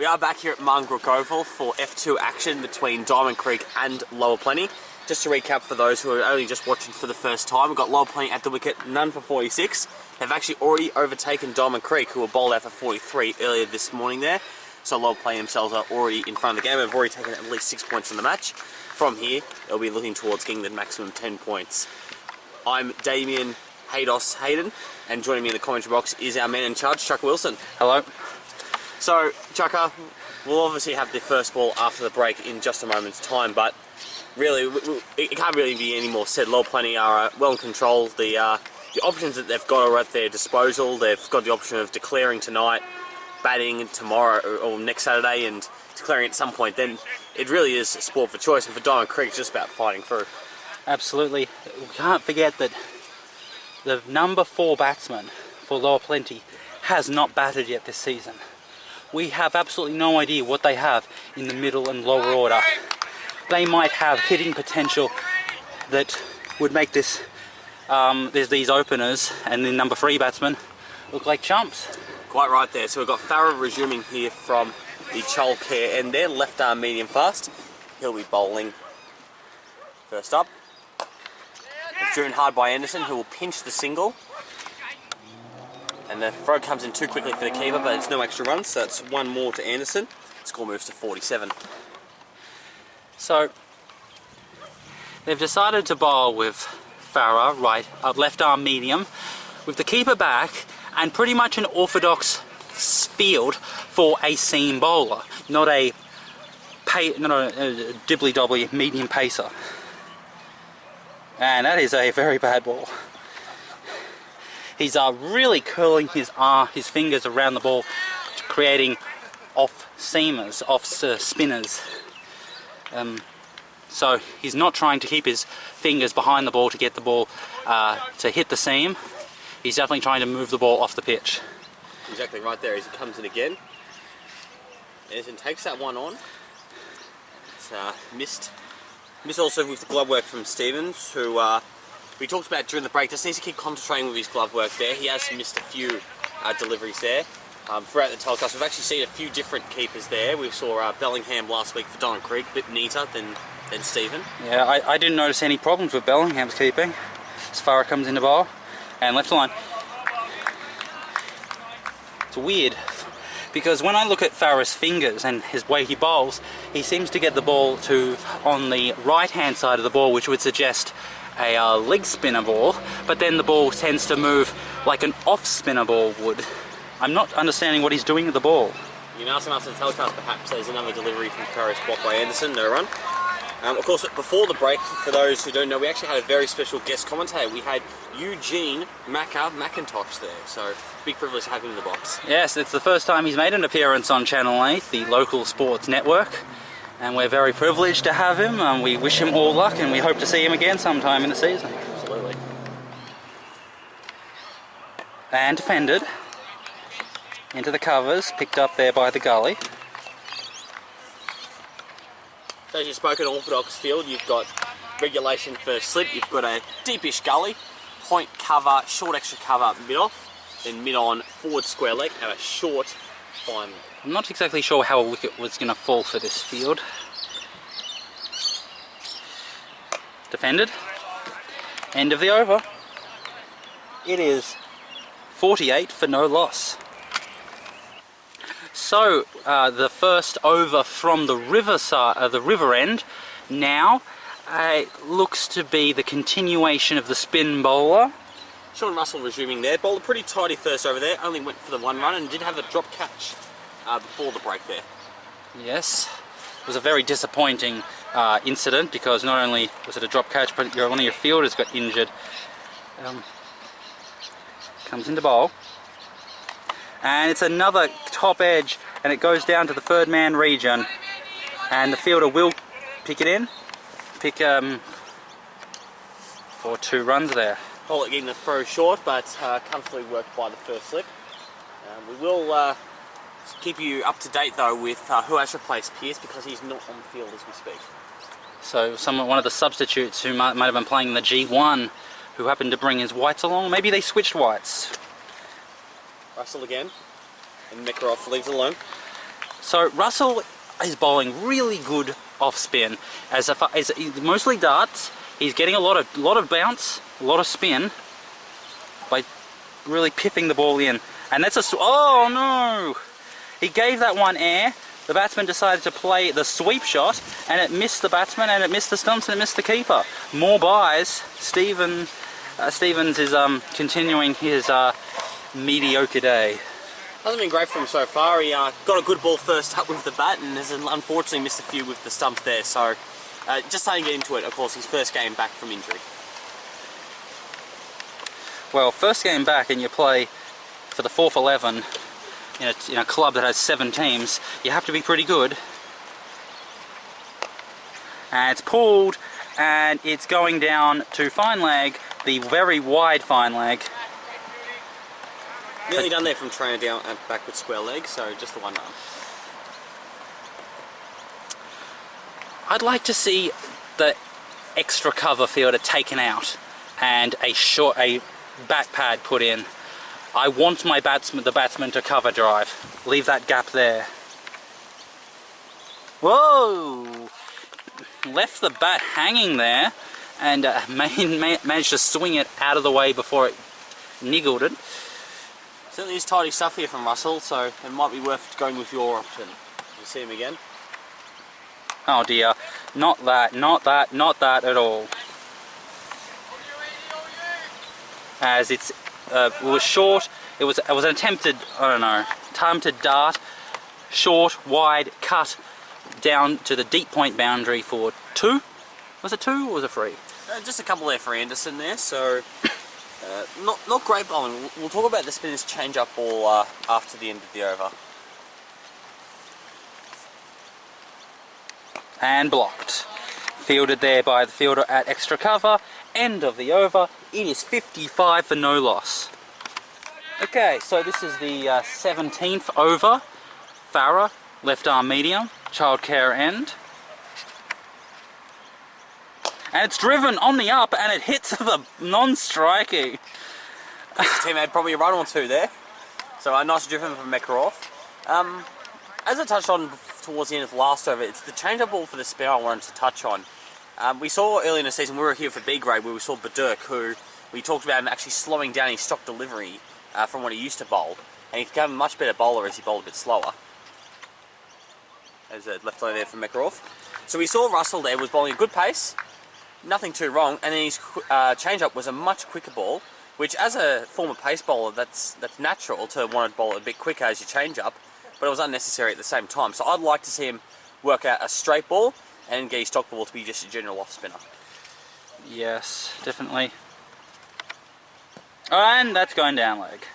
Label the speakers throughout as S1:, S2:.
S1: We are back here at Marngrook Oval for F2 action between Diamond Creek and Lower Plenty. Just to recap for those who are only just watching for the first time, we've got Lower Plenty at the wicket, none for 46. They've actually already overtaken Diamond Creek, who were bowled out for 43 earlier this morning there. So Lower Plenty themselves are already in front of the game. They've already taken at least 6 points from the match. From here, they'll be looking towards getting the maximum 10 points. I'm Damien, Haydos, Hayden, and joining me in the commentary box is our man in charge, Chukka Wilson.
S2: Hello.
S1: So, Chukka, we'll obviously have the first ball after the break in just a moment's time, but really, it can't really be any more said. Lower Plenty are well in control. The options that they've got are at their disposal. They've got the option of declaring tonight, batting tomorrow or next Saturday, and declaring at some point. Then it really is a sport for choice, and for Diamond Creek, it's just about fighting through. Absolutely.
S2: We can't forget that the number 4 batsman for Lower Plenty has not batted yet this season. We have absolutely no idea what they have in the middle and lower order. They might have hitting potential that would make this there's these openers and the number 3 batsman look like chumps.
S1: Quite right there. So we've got Farah resuming here from the childcare and their left arm medium fast. He'll be bowling first up. It's driven hard by Anderson, who will pinch the single. And the throw comes in too quickly for the keeper, but it's no extra runs, so it's one more to Anderson. The score moves to 47.
S2: So they've decided to bowl with Farah, left arm medium, with the keeper back, and pretty much an orthodox field for a seam bowler, not a dibbly-dobbly medium pacer. And that is a very bad ball. He's really curling his fingers around the ball, creating off-seamers, spinners. So he's not trying to keep his fingers behind the ball to get the ball to hit the seam. He's definitely trying to move the ball off the pitch.
S1: Exactly right there as he comes in again. Anderson takes that one on. It's missed. Missed also with the glove work from Stevens, who we talked about during the break. Just needs to keep concentrating with his glove work there. He has missed a few deliveries there. Throughout the telecast, we've actually seen a few different keepers there. We saw Bellingham last week for Diamond Creek, a bit neater than Stephen.
S2: Yeah, I didn't notice any problems with Bellingham's keeping. As Farah comes into bowl and left line. It's weird, because when I look at Farah's fingers and his way he bowls, he seems to get the ball on the right-hand side of the ball, which would suggest a leg spinner ball, but then the ball tends to move like an off-spinner ball would. I'm not understanding what he's doing with the ball.
S1: You can ask him after the telecast, perhaps. There's another delivery from Farah's block by Anderson, no run. Of course, before the break, for those who don't know, we actually had a very special guest commentator. We had Eugene, Macca, Macintosh there, so big privilege to have him in the box.
S2: Yes, it's the first time he's made an appearance on Channel 8, the local sports network, and we're very privileged to have him, and we wish him all luck, and we hope to see him again sometime in the season.
S1: Absolutely.
S2: And defended into the covers, picked up there by the gully.
S1: So as you spoke, an orthodox field, you've got regulation for slip, you've got a deepish gully, point cover, short extra cover mid-off, then mid-on, forward square leg, and a short fine leg.
S2: I'm not exactly sure how a wicket was going to fall for this field. Defended. End of the over. It is 48 for no loss. So the first over from the river side, the river end, now looks to be the continuation of the spin bowler.
S1: Sean Russell resuming there. Bowled a pretty tidy first over there. Only went for the 1 run and did have a drop catch before the break there.
S2: Yes, it was a very disappointing incident, because not only was it a drop catch, but one of your fielders got injured. Comes into bowl. And it's another top edge, and it goes down to the 3rd man region, and the fielder will pick it in, for 2 runs there.
S1: Bowler getting the throw short, but comfortably worked by the first slip. We will keep you up to date though with who has replaced Pearce, because he's not on the field as we speak.
S2: So one of the substitutes who might have been playing in the G1, who happened to bring his whites along, maybe they switched whites.
S1: Russell again, and Macca leaves it alone.
S2: So Russell is bowling really good off spin, as mostly darts. He's getting a lot of bounce, a lot of spin by really piffing the ball in, and that's oh no! He gave that one air. The batsman decided to play the sweep shot, and it missed the batsman, and it missed the stumps, and it missed the keeper. More buys. Stevens is continuing his mediocre day.
S1: Hasn't been great for him so far. He got a good ball first up with the bat, and has unfortunately missed a few with the stumps there. So just starting to get into it. Of course, his first game back from injury.
S2: Well, first game back, and you play for the 4th 11. In a club that has 7 teams, you have to be pretty good. And it's pulled, and it's going down to fine leg, the very wide fine leg.
S1: Nearly done there from trainer down and back with square leg, so just the one run.
S2: I'd like to see the extra cover fielder taken out and a bat pad put in. I want the batsman to cover drive. Leave that gap there. Whoa! Left the bat hanging there, and managed to swing it out of the way before it niggled it.
S1: Certainly is tidy stuff here from Russell, so it might be worth going with your option. You see him again?
S2: Oh dear, not that at all. As it was short, it was an attempted, I don't know, time to dart, short, wide, cut down to the deep point boundary for 2. Was it 2 or was it 3?
S1: Just a couple there for Anderson there, so not great bowling. We'll talk about the spinner's change-up ball after the end of the over.
S2: And blocked. Fielded there by the fielder at extra cover. End of the over. It is 55 for no loss. Okay, so this is the 17th over. Farah, left arm medium, childcare end. And it's driven on the up, and it hits the non-strikey.
S1: His team had probably a run or 2 there. So a nice driven from Macca. As I touched on towards the end of the last over, it's the change-up ball for the spinner I wanted to touch on. We saw early in the season, we were here for B grade, where we saw Butler, who we talked about him actually slowing down his stock delivery from what he used to bowl, and he became a much better bowler as he bowled a bit slower. There's a left leg there from Macca. So we saw Russell there was bowling a good pace, nothing too wrong, and then his change-up was a much quicker ball, which as a former pace bowler, that's natural to want to bowl a bit quicker as you change up, but it was unnecessary at the same time. So I'd like to see him work out a straight ball and get his stock ball to be just a general off spinner.
S2: Yes, definitely. And that's going down leg.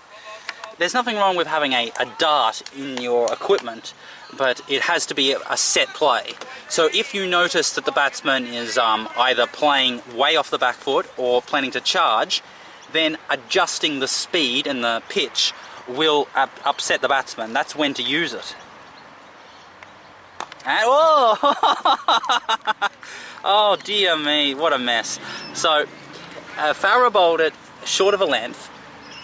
S2: There's nothing wrong with having a dart in your equipment, but it has to be a set play. So if you notice that the batsman is either playing way off the back foot or planning to charge, then adjusting the speed and the pitch will upset the batsman. That's when to use it. And, whoa! Oh dear me, what a mess. So Farah bowled it short of a length.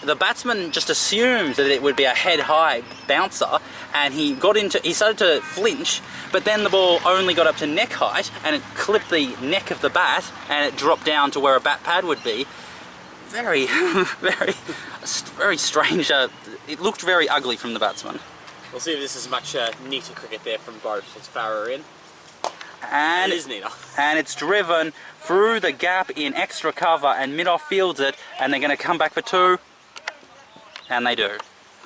S2: The batsman just assumed that it would be a head-high bouncer, and he started to flinch, but then the ball only got up to neck height, and it clipped the neck of the bat, and it dropped down to where a bat pad would be. Very, very strange. It looked very ugly from the batsman.
S1: We'll see if this is much neater cricket there from both. It's Farah in.
S2: And
S1: it is neater.
S2: And it's driven through the gap in extra cover, and mid-off fields it, and they're going to come back for 2. And they do.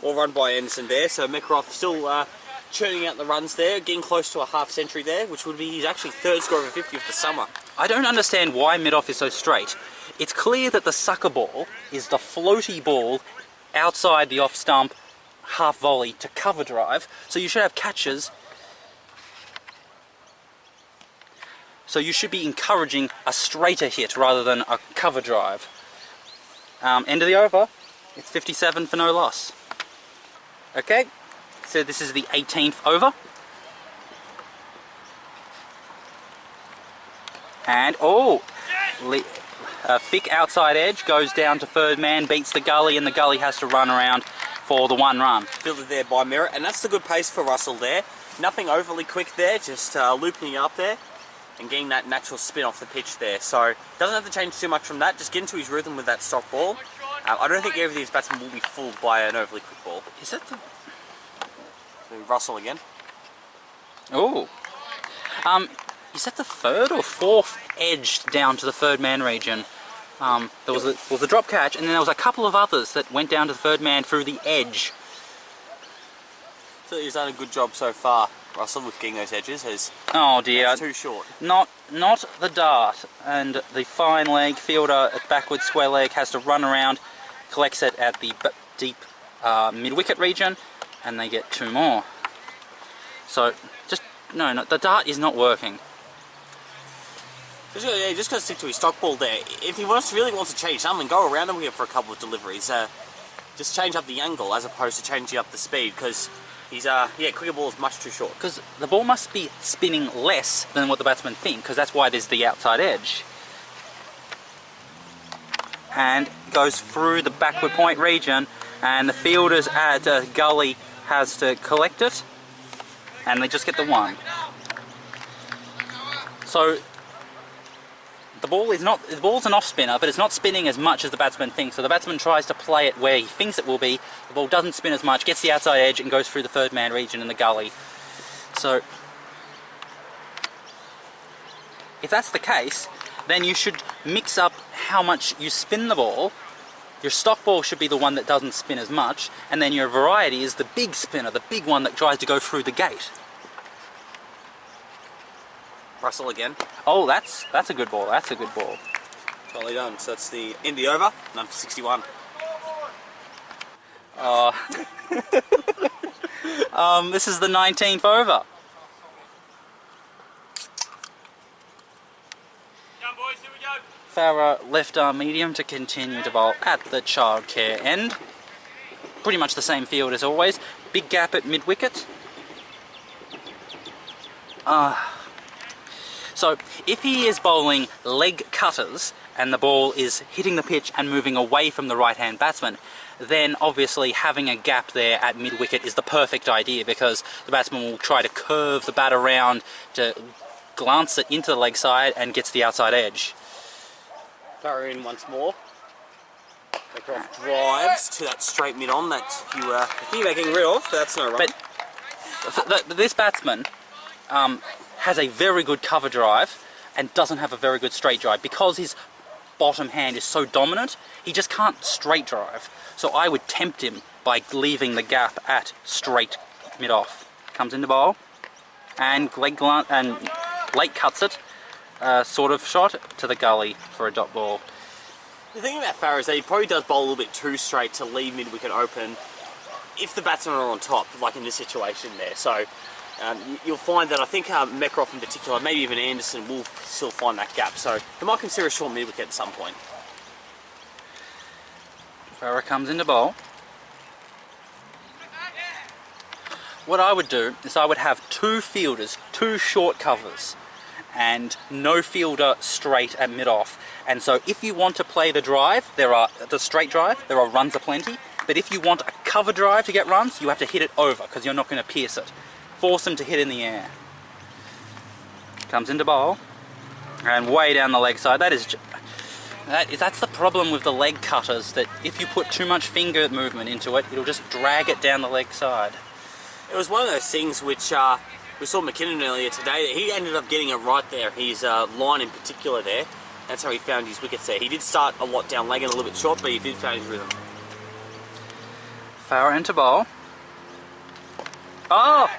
S1: Well run by Anderson there, so Macca still churning out the runs there, getting close to a half century there, which would be his actually 3rd score over 50 of the summer.
S2: I don't understand why mid-off is so straight. It's clear that the sucker ball is the floaty ball outside the off stump, half volley to cover drive, so you should have catches. So you should be encouraging a straighter hit rather than a cover drive. End of the over. It's 57 for no loss. Okay, so this is the 18th over. And, thick outside edge, goes down to 3rd man, beats the gully, and the gully has to run around for the 1 run.
S1: Fielded there by Merritt, and that's the good pace for Russell there. Nothing overly quick there, just looping up there and getting that natural spin off the pitch there. So doesn't have to change too much from that, just get into his rhythm with that stock ball. I don't think either of these batsmen will be fooled by an overly quick ball.
S2: Is that the...
S1: So Russell again.
S2: Oh. Is that the third or fourth edge down to the third man region? There was a drop catch, and then there was a couple of others that went down to the third man through the edge.
S1: So he's done a good job so far, Russell, with getting those edges.
S2: Oh dear.
S1: That's too short.
S2: Not the dart, and the fine leg fielder at backward square leg has to run around, collects it at the deep mid-wicket region, and they get 2 more. So, no, the dart is not working.
S1: Just gotta stick to his stock ball there. If he really wants to change something, go around him here for a couple of deliveries. Just change up the angle as opposed to changing up the speed, because he's quicker ball is much too short.
S2: Because the ball must be spinning less than what the batsmen think, because that's why there's the outside edge. And goes through the backward point region, and the fielders at gully has to collect it, and they just get the 1. So the ball's an off spinner, but it's not spinning as much as the batsman thinks. So the batsman tries to play it where he thinks it will be. The ball doesn't spin as much, gets the outside edge, and goes through the third man region in the gully. So if that's the case, then you should mix up how much you spin the ball. Your stock ball should be the one that doesn't spin as much, and then your variety is the big spinner, the big one that tries to go through the gate.
S1: Russell again.
S2: Oh, that's a good ball. That's a good ball.
S1: Totally done. So that's the end of the over, number 61.
S2: This is the 19th over.
S3: Down, boys, here we go.
S2: Farah left arm medium to continue to bowl at the childcare end. Pretty much the same field as always. Big gap at mid-wicket. So if he is bowling leg cutters and the ball is hitting the pitch and moving away from the right-hand batsman, then obviously having a gap there at mid-wicket is the perfect idea, because the batsman will try to curve the bat around to glance it into the leg side and gets the outside edge.
S1: Throw in once more. Macca drives to that straight mid-on that you were thinking about getting rid of, so that's no run.
S2: But this batsman has a very good cover drive and doesn't have a very good straight drive. Because his bottom hand is so dominant, he just can't straight drive. So I would tempt him by leaving the gap at straight mid-off. Comes into bowl and late cuts it, sort of shot to the gully for a dot ball.
S1: The thing about Farah is that he probably does bowl a little bit too straight to leave mid-wicket open if the batsmen are on top, like in this situation there. So you'll find that I think Macca in particular, maybe even Anderson, will still find that gap. So they might consider a short mid-wicket at some point.
S2: Farah comes into bowl. What I would do is I would have 2 fielders, 2 short covers, and no fielder straight at mid-off. And so if you want to play the drive, the straight drive, there are runs aplenty. But if you want a cover drive to get runs, you have to hit it over, because you're not going to pierce it. Force them to hit in the air. Comes into bowl, and way down the leg side. That's the problem with the leg cutters, that if you put too much finger movement into it, it'll just drag it down the leg side.
S1: It was one of those things which we saw McKinnon earlier today. He ended up getting it right there. His line in particular there. That's how he found his wickets there. He did start a lot down leg and a little bit short, but he did find his rhythm.
S2: Farah into bowl. Oh!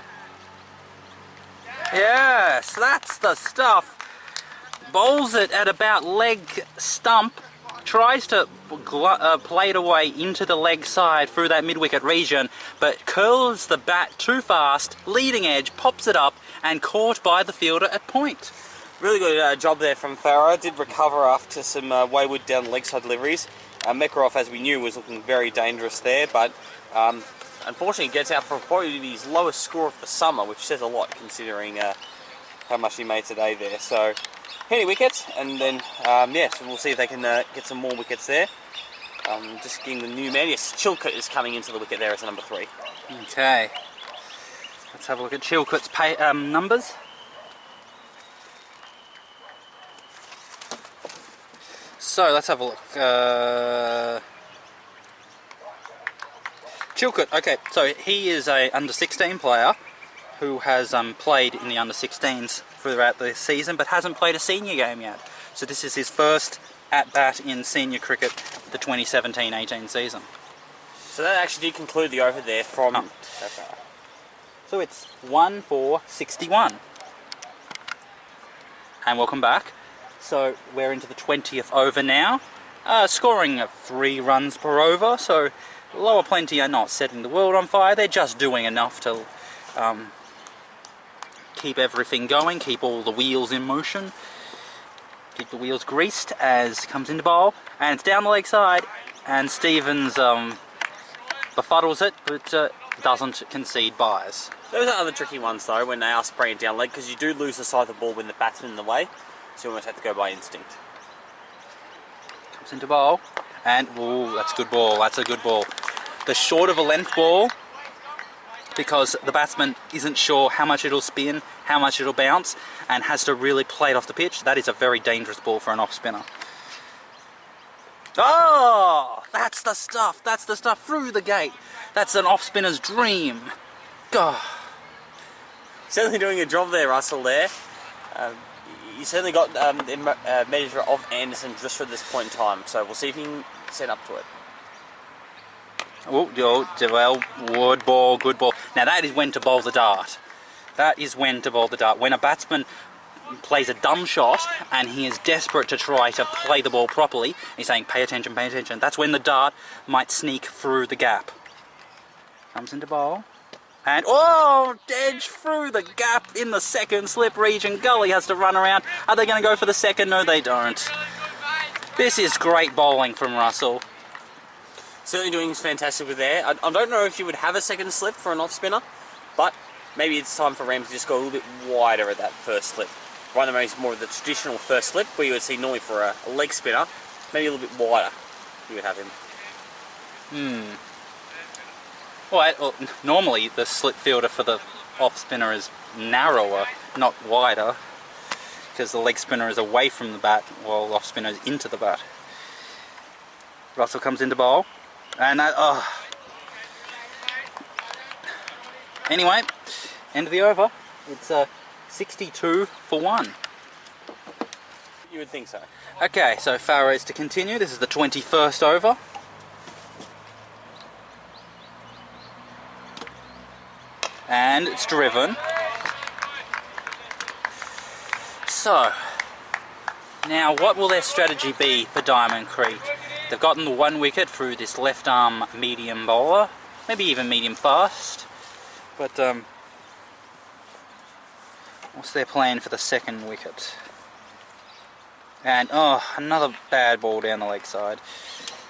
S2: Yes, that's the stuff. Bowls it at about leg stump. Tries to play it away into the leg side through that mid-wicket region, but curls the bat too fast, leading edge, pops it up, and caught by the fielder at point.
S1: Really good job there from Farah. Did recover after some wayward down leg side deliveries. Macca, as we knew, was looking very dangerous there, but unfortunately gets out for probably his lowest score of the summer, which says a lot considering how much he made today there. So, penny wicket, and then, so we'll see if they can get some more wickets there. Just getting the new man. Yes, Chukka is coming into the wicket there as a number 3.
S2: Okay. Let's have a look at Chilcoot's numbers. So let's have a look. Chilcoot, okay, so he is a under-16 player who has played in the under-16s throughout the season, but hasn't played a senior game yet. So this is his first at-bat in senior cricket, the 2017-18 season.
S1: So that actually did conclude the over there from...
S2: Oh. So it's 1 for 61. And welcome back. So we're into the 20th over now. Scoring at 3 runs per over, so Lower Plenty are not setting the world on fire. They're just doing enough to keep everything going, keep all the wheels in motion, keep the wheels greased as it comes into bowl. And it's down the leg side, and Stevens befuddles it, but doesn't concede buys.
S1: Those are other tricky ones though, when they are spraying down leg, because you do lose the side of the ball when the batsman's in the way, so you almost have to go by instinct.
S2: Comes into bowl, and ooh, that's a good ball, that's a good ball. The short of a length ball, because the batsman isn't sure how much it'll spin, how much it'll bounce, and has to really play it off the pitch. That is a very dangerous ball for an off-spinner. Oh, that's the stuff through the gate. That's an off-spinner's dream. God.
S1: Certainly doing a job there, Russell, there. You certainly got a measure of Anderson just for this point in time, so we'll see if he can set up to it.
S2: Oh, well, good ball, good ball. Now that is when to bowl the dart. That is when to bowl the dart. When a batsman plays a dumb shot and he is desperate to try to play the ball properly, he's saying pay attention, that's when the dart might sneak through the gap. Comes into bowl. And, oh, edge through the gap in the second slip region. Gully has to run around. Are they going to go for the second? No, they don't. This is great bowling from Russell.
S1: Certainly doing fantastic with there. I don't know if you would have a second slip for an off-spinner, but maybe it's time for Rams to just go a little bit wider at that first slip. Right now is more of the traditional first slip, where you would see normally for a leg spinner, maybe a little bit wider, you would have him.
S2: Well, normally the slip fielder for the off-spinner is narrower, not wider, because the leg spinner is away from the bat, while the off-spinner is into the bat. Russell comes into bowl, and anyway, end of the over. It's 62 for 1.
S1: You would think so.
S2: Okay, so Farah's to continue. This is the 21st over. And it's driven. So, now what will their strategy be for Diamond Creek? They've gotten the 1 wicket through this left arm medium bowler, maybe even medium fast, but what's their plan for the second wicket? And another bad ball down the leg side.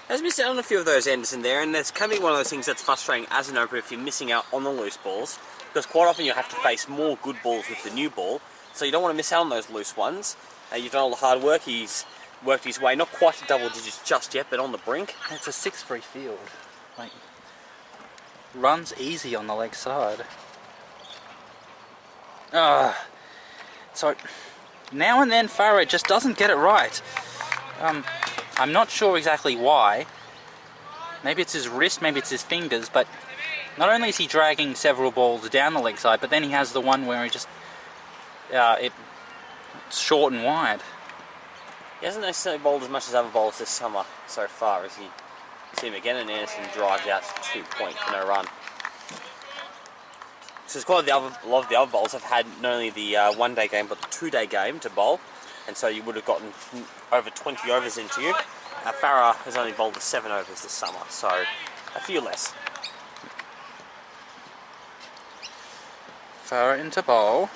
S1: Has missed out on a few of those, Anderson, there, and that's can be one of those things that's frustrating as an opener if you're missing out on the loose balls, because quite often you have to face more good balls with the new ball, so you don't want to miss out on those loose ones. You've done all the hard work. He's worked his way, not quite to double digits just yet, but on the brink.
S2: It's a 6-3 field. Like, runs easy on the leg side. So now and then Farah just doesn't get it right. I'm not sure exactly why. Maybe it's his wrist, maybe it's his fingers, but not only is he dragging several balls down the leg side, but then he has the one where he just it's short and wide.
S1: He hasn't necessarily bowled as much as other bowlers this summer so far, as you see him again, and Anderson drives out to 2 points for no run. So it's quite a lot of the other bowlers have had not only the 1-day game, but the 2-day game to bowl, and so you would have gotten over 20 overs into you. Farah has only bowled the 7 overs this summer, so a few less.
S2: Farah into bowl.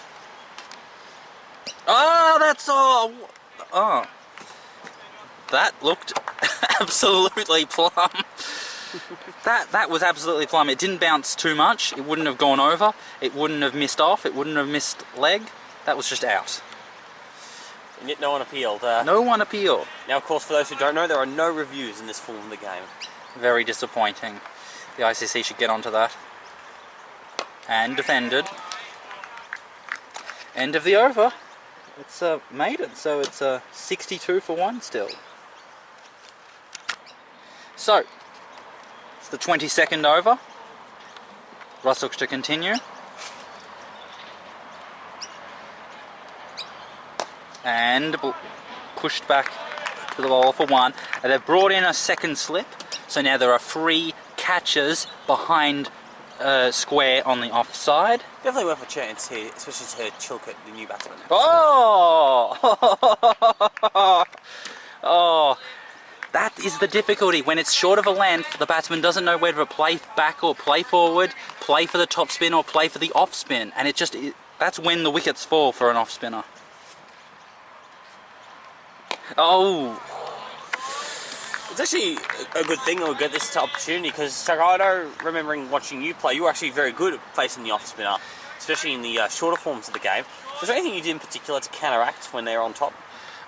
S2: Oh, that's all. Oh, that looked absolutely plumb. That was absolutely plumb. It didn't bounce too much. It wouldn't have gone over. It wouldn't have missed off. It wouldn't have missed leg. That was just out.
S1: And yet no one appealed.
S2: No one appealed.
S1: Now, of course, for those who don't know, there are no reviews in this form of the game.
S2: Very disappointing. The ICC should get onto that. And defended. End of the over. It's made it, so it's 62 for 1 still. So, it's the 22nd over. Russell to continue. And pushed back to the bowler for 1. And they've brought in a second slip, so now there are 3 catches behind square on the offside.
S1: Definitely worth a chance here, especially to Chukka, the new batsman.
S2: Oh! Oh! That is the difficulty. When it's short of a length, the batsman doesn't know whether to play back or play forward, play for the top spin or play for the off spin. And that's when the wickets fall for an off spinner. Oh!
S1: It's actually a good thing that we get this opportunity, because Chukka, remembering watching you play, you were actually very good at facing the off spinner, especially in the shorter forms of the game. Was there anything you did in particular to counteract when they were on top?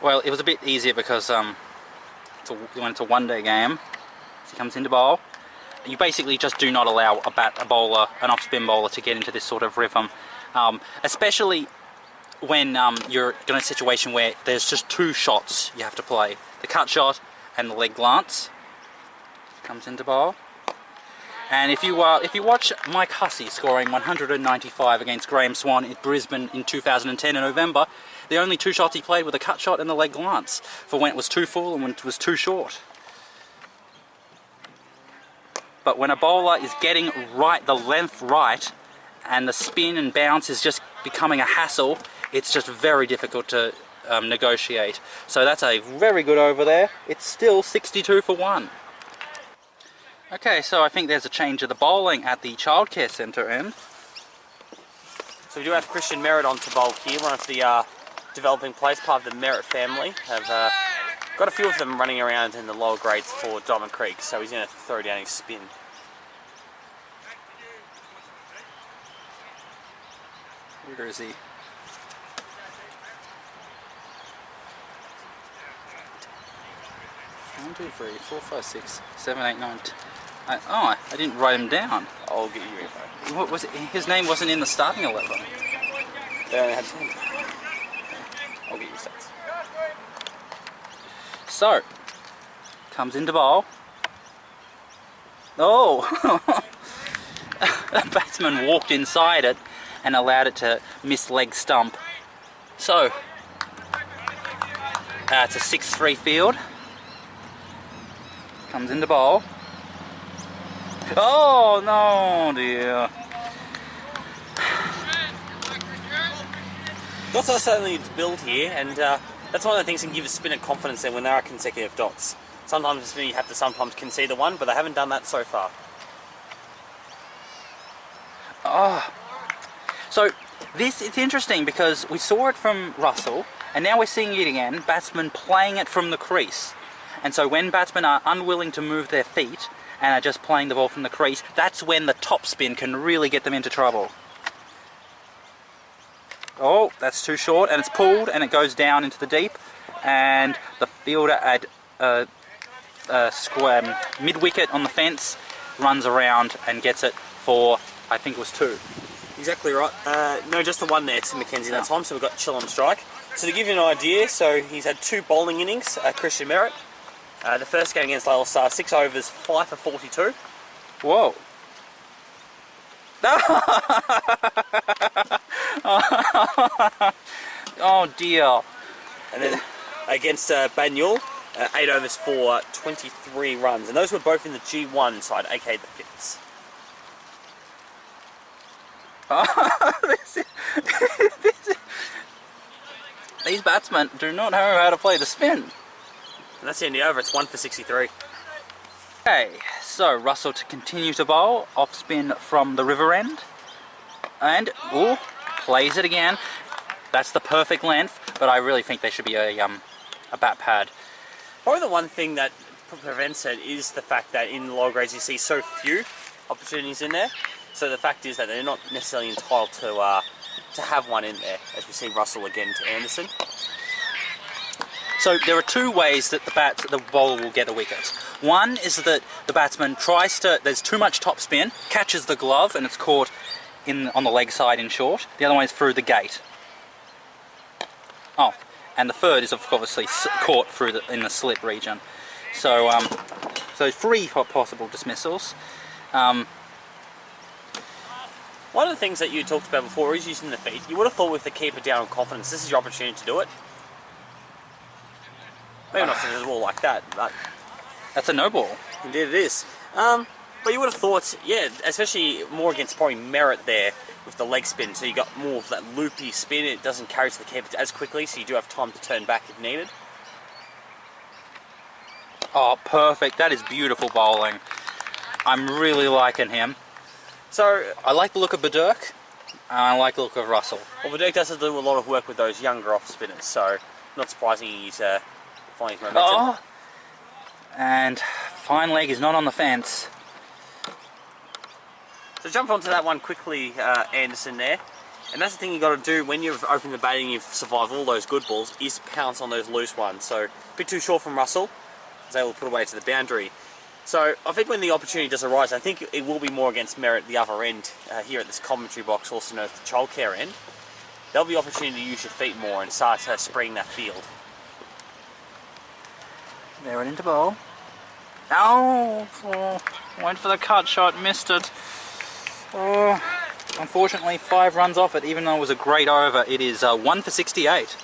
S2: Well, it was a bit easier because when it's a one-day game, so he comes into bowl, you basically just do not allow an off-spin bowler to get into this sort of rhythm, especially when you're in a situation where there's just 2 shots you have to play, the cut shot and the leg glance. Comes into bowl, and if you watch Mike Hussey scoring 195 against Graham Swan in Brisbane in 2010 in November, the only 2 shots he played were the cut shot and the leg glance, for when it was too full and when it was too short. But when a bowler is getting the length right, and the spin and bounce is just becoming a hassle, it's just very difficult to negotiate. So that's a very good over there. It's still 62 for 1. Okay, so I think there's a change of the bowling at the childcare centre end.
S1: So we do have Christian Merritt on to bowl here, one of the developing players, part of the Merritt family. Have got a few of them running around in the lower grades for Diamond Creek, so he's going to throw down his spin.
S2: Where is he? One, 2, 3, 4, 5, 6, 7, 8, 9. I didn't write him down.
S1: I'll get you info.
S2: What was it? His name wasn't in the starting 11.
S1: They only had 10. I'll get you stats.
S2: So, comes into bowl. Oh! The batsman walked inside it and allowed it to miss leg stump. So, it's a 6-3 field. Comes into bowl. Oh no, dear.
S1: Dots are certainly to build here, and that's one of the things that can give a spinner confidence then when there are consecutive dots. Sometimes you have to concede the one, but they haven't done that so far.
S2: Oh. So it's interesting because we saw it from Russell, and now we're seeing it again, batsmen playing it from the crease. And so when batsmen are unwilling to move their feet and are just playing the ball from the crease, that's when the top spin can really get them into trouble. Oh, that's too short, and it's pulled and it goes down into the deep, and the fielder at mid-wicket on the fence runs around and gets it for, I think it was 2.
S1: Exactly right. No, just the one there to Mackenzie that time, so we've got Chill on strike. So to give you an idea, so he's had 2 bowling innings, Christian Merritt. The first game against Lyle Star, 6 overs, 5 for 42.
S2: Whoa. Oh dear.
S1: And then against Banyul, 8 overs for 23 runs. And those were both in the G1 side, aka the fifths.
S2: These batsmen do not know how to play the spin.
S1: And that's the end of the over, it's 1 for 63.
S2: Okay, so Russell to continue to bowl, off spin from the river end. And, plays it again. That's the perfect length, but I really think there should be a bat pad.
S1: Probably the one thing that prevents it is the fact that in the lower grades you see so few opportunities in there. So the fact is that they're not necessarily entitled to have one in there, as we see Russell again to Anderson.
S2: So there are 2 ways that the bowler will get a wicket. One is that the batsman there's too much top spin, catches the glove, and it's caught on the leg side in short. The other one is through the gate. Oh, and the third is obviously caught in the slip region. So, so 3 possible dismissals.
S1: One of the things that you talked about before is using the feet. You would have thought with the keeper down on confidence, this is your opportunity to do it. Maybe not as well like that, but
S2: that's a no ball.
S1: Indeed it is. But you would have thought, yeah, especially more against probably Merritt there with the leg spin, so you got more of that loopy spin. It doesn't carry to the keeper as quickly, so you do have time to turn back if needed.
S2: Oh, perfect. That is beautiful bowling. I'm really liking him.
S1: So
S2: I like the look of Badurk, and I like the look of Russell.
S1: Well, Badurk does do a lot of work with those younger off spinners, so not surprising he's finding his momentum.
S2: Oh. And fine leg is not on the fence.
S1: So jump onto that one quickly, Anderson there. And that's the thing you got to do when you've opened the batting, you've survived all those good balls, is pounce on those loose ones. So a bit too short from Russell, was able to put away to the boundary. So I think when the opportunity does arise, I think it will be more against Merritt at the other end, here at this commentary box, also known as the childcare end. There'll be opportunity to use your feet more and start spreading that field.
S2: Merritt into bowl. Oh, went for the cut shot, missed it. Oh, unfortunately 5 runs off it, even though it was a great over. It is 1 for 68.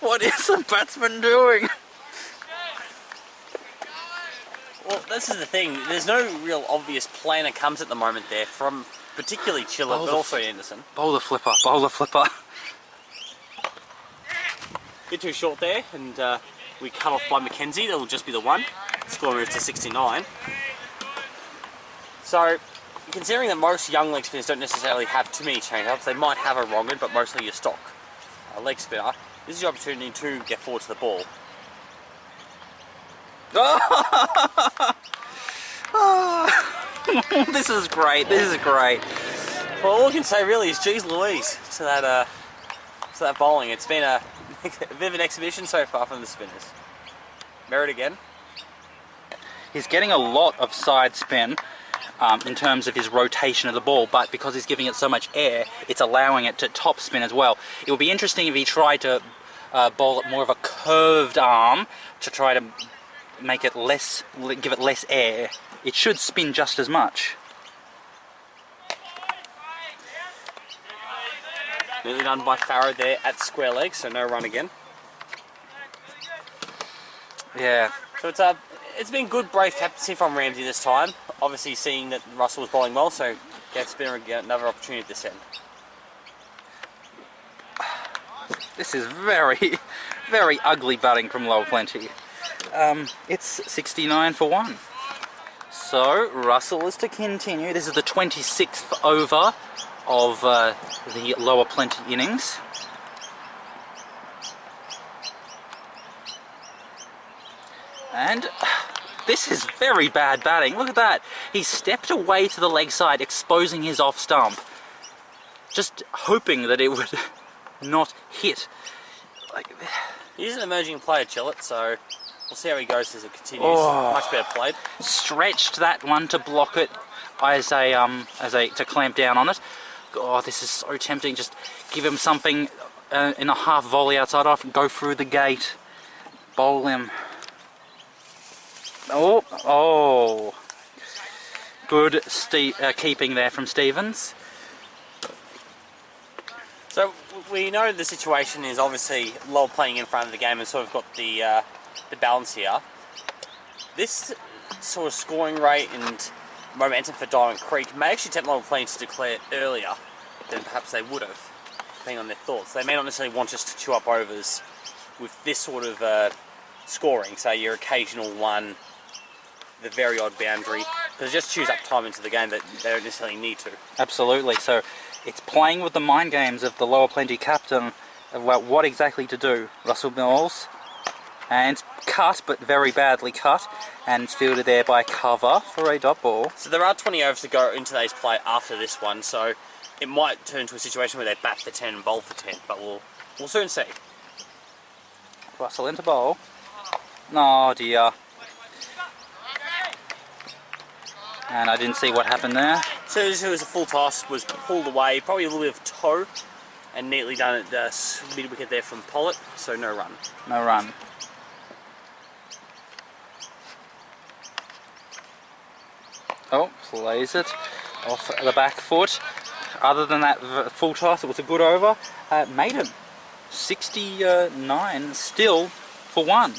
S2: What is the batsman doing?
S1: Well, this is the thing. There's no real obvious plan that comes at the moment there from particularly Chiller, but also Anderson.
S2: Bowler flipper, bowler flipper.
S1: Bit too short there, and we cut off by Mackenzie. That will just be the one. Score moves to 69. So, considering that most young leg spinners don't necessarily have too many change-ups, they might have a wrong one, but mostly your stock leg spinner. This is your opportunity to get forward to the ball.
S2: This is great. This is great.
S1: Well, all I can say really is geez Louise to that bowling. It's been a bit of an exhibition so far from the spinners. Merritt again.
S2: He's getting a lot of side spin in terms of his rotation of the ball, but because he's giving it so much air, it's allowing it to top spin as well. It would be interesting if he tried to bowl it more of a curved arm to try to make it less, give it less air. It should spin just as much.
S1: Nearly done by Farrow there at square leg, so no run again.
S2: Yeah.
S1: So it's been good brave captaincy from Ramsey this time. Obviously seeing that Russell was bowling well, so gave Spinner another opportunity at this end.
S2: This is very, very ugly batting from Lower Plenty. It's 69 for 1. So Russell is to continue. This is the 26th over of the Lower Plenty innings. And this is very bad batting. Look at that. He stepped away to the leg side, exposing his off stump. Just hoping that it would not hit.
S1: He's an emerging player, Chillett, so we'll see how he goes as it continues. Oh, much better played.
S2: Stretched that one to block it to clamp down on it. Oh, this is so tempting. Just give him something in a half volley outside off and go through the gate. Bowl him. Oh. Good keeping there from Stevens.
S1: So we know the situation is obviously Lower playing in front of the game and sort of got the balance here. This sort of scoring rate and momentum for Diamond Creek may actually tempt Lower playing to declare earlier than perhaps they would have, depending on their thoughts. They may not necessarily want us to chew up overs with this sort of scoring, say your occasional one, the very odd boundary, because it just chews up time into the game that they don't necessarily need to.
S2: Absolutely. So it's playing with the mind games of the Lower Plenty captain about what exactly to do. Russell Mills, and cut, but very badly cut, and it's fielded there by Cover for a dot ball.
S1: So there are 20 overs to go in today's play after this one, so it might turn to a situation where they bat for 10 and bowl for 10, but we'll soon see.
S2: Russell into bowl. Oh dear. And I didn't see what happened there.
S1: So it was a full toss, was pulled away, probably a little bit of toe, and neatly done at the mid-wicket there from Pollitt, so no run.
S2: No run. Oh, plays it off the back foot. Other than that full toss, it was a good over. Maiden, 69 still for 1.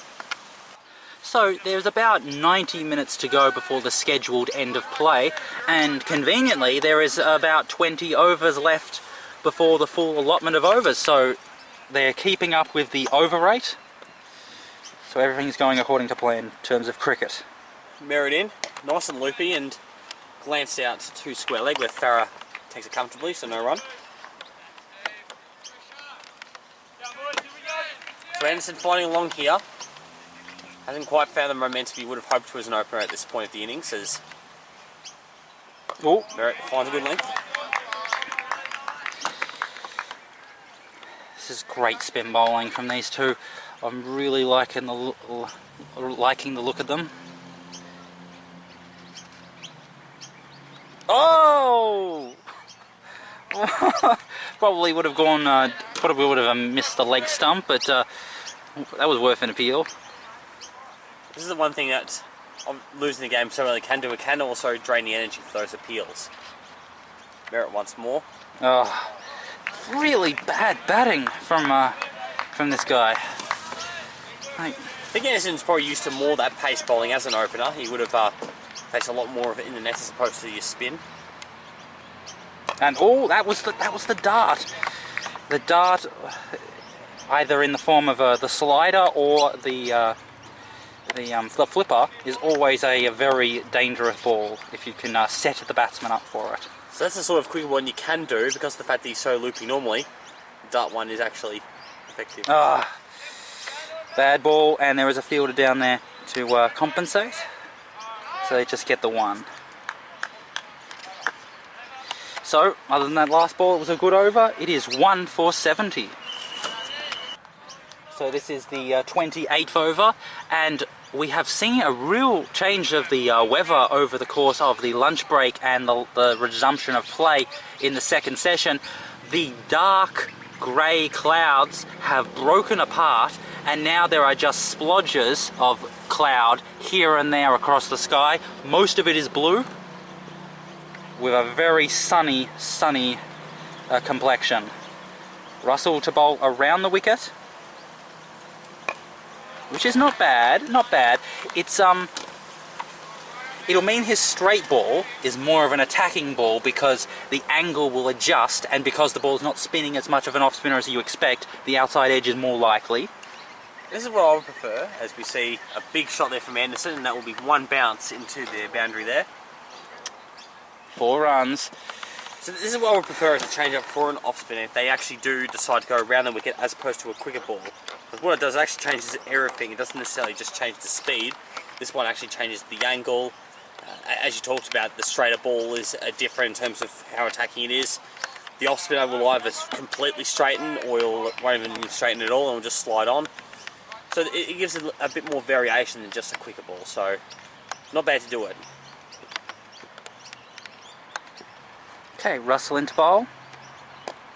S2: So there's about 90 minutes to go before the scheduled end of play, and conveniently there is about 20 overs left before the full allotment of overs, so they're keeping up with the over rate. So everything's going according to plan in terms of cricket.
S1: Mirrored in, nice and loopy, and glanced out to square leg where Farah takes it comfortably, so no run. So Anderson finding along here. Hasn't quite found the momentum he would have hoped to as an opener at this point of the innings, as Merritt finds a good length.
S2: This is great spin bowling from these two. I'm really liking the look of them.
S1: Oh!
S2: Probably would have gone. Probably would have missed the leg stump, but that was worth an appeal.
S1: This is the one thing that losing the game so early can do. It can also drain the energy for those appeals. Merritt once more.
S2: Oh, really bad batting from this guy.
S1: I think Anderson's probably used to more of that pace bowling as an opener. He would have faced a lot more of it in the net as opposed to your spin.
S2: And that was the dart. The dart, either in the form of the slider or the flipper, is always a very dangerous ball if you can set the batsman up for it.
S1: So that's the sort of quick one you can do, because of the fact that he's so loopy normally. The dart one is actually effective.
S2: Bad ball, and there is a fielder down there to compensate. So they just get the 1. So, other than that last ball, it was a good over. It is 1 for 70. So this is the 28th over, and we have seen a real change of the weather over the course of the lunch break and the resumption of play in the second session. The dark grey clouds have broken apart, and now there are just splodges of cloud here and there across the sky. Most of it is blue, with a very sunny complexion. Russell to bowl around the wicket, which is not bad. It's it'll mean his straight ball is more of an attacking ball, because the angle will adjust, and because the ball's not spinning as much of an off spinner as you expect, the outside edge is more likely.
S1: This is what I would prefer, as we see a big shot there from Anderson, and that will be 1 bounce into the boundary there.
S2: 4 runs.
S1: So this is what I would prefer as a change up for an off spinner, if they actually do decide to go around the wicket as opposed to a quicker ball. Because what it does, it actually changes everything. It doesn't necessarily just change the speed. This one actually changes the angle. As you talked about, the straighter ball is different in terms of how attacking it is. The off spinner will either completely straighten, or it won't even straighten at all and will just slide on. So it gives it a bit more variation than just a quicker ball. So not bad to do it.
S2: Okay, Russell into bowl,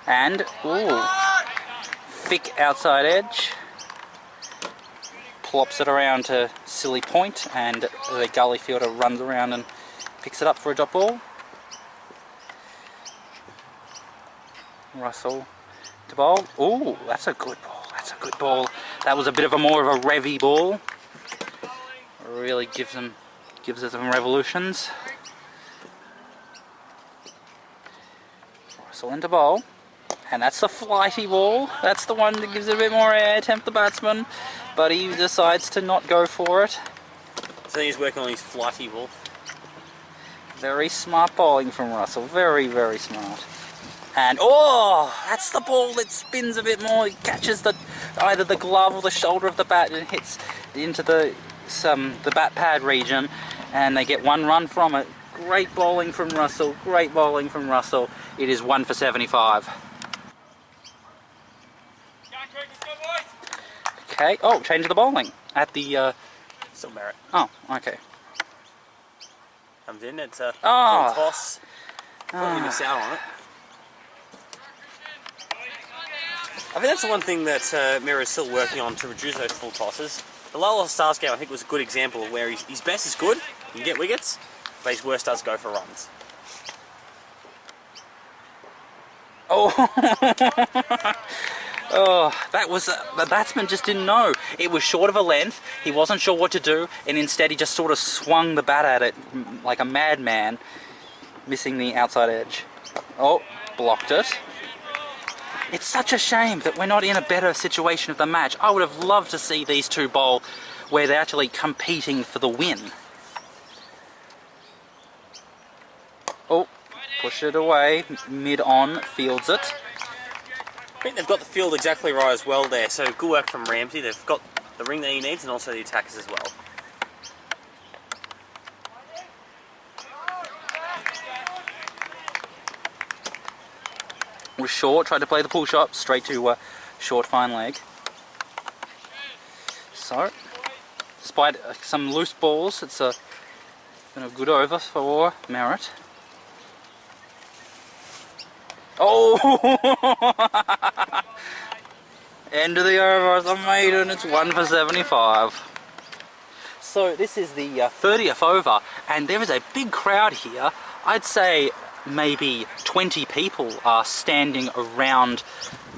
S2: and thick outside edge, plops it around to silly point, and the gully fielder runs around and picks it up for a dot ball. Russell to bowl. That's a good ball. That was a bit of more of a revy ball. Really gives it some revolutions. Russell into bowl, and that's the flighty ball. That's the one that gives it a bit more air, tempt the batsman, but he decides to not go for it.
S1: So he's working on his flighty ball.
S2: Very smart bowling from Russell, very smart. And that's the ball that spins a bit more. It catches either the glove or the shoulder of the bat and hits into the bat pad region, and they get 1 run from it. Great bowling from Russell, It is 1 for 75. Okay, change of the bowling at the...
S1: Still Merritt.
S2: Oh, okay.
S1: Comes in, it's a
S2: Oh.
S1: toss. Really miss out on it. I think that's the one thing that Mira is still working on to reduce those full tosses. The Lola Stars game, I think, was a good example of where his best is good, he can get wickets, but his worst does go for runs.
S2: Oh, oh, that was the batsman just didn't know. It was short of a length. He wasn't sure what to do, and instead he just sort of swung the bat at it like a madman, missing the outside edge. Oh, blocked it. It's such a shame that we're not in a better situation of the match. I would have loved to see these two bowl where they're actually competing for the win. Oh, push it away, mid-on, fields it.
S1: I think they've got the field exactly right as well there, so good work from Ramsey. They've got the ring that he needs and also the attackers as well.
S2: Was short, tried to play the pull shot, straight to short fine leg. So, despite some loose balls, it's been a good over for Merritt. Oh! End of the over as a maiden, it's 1 for 75. So this is the 30th over, and there is a big crowd here. I'd say maybe 20 people are standing around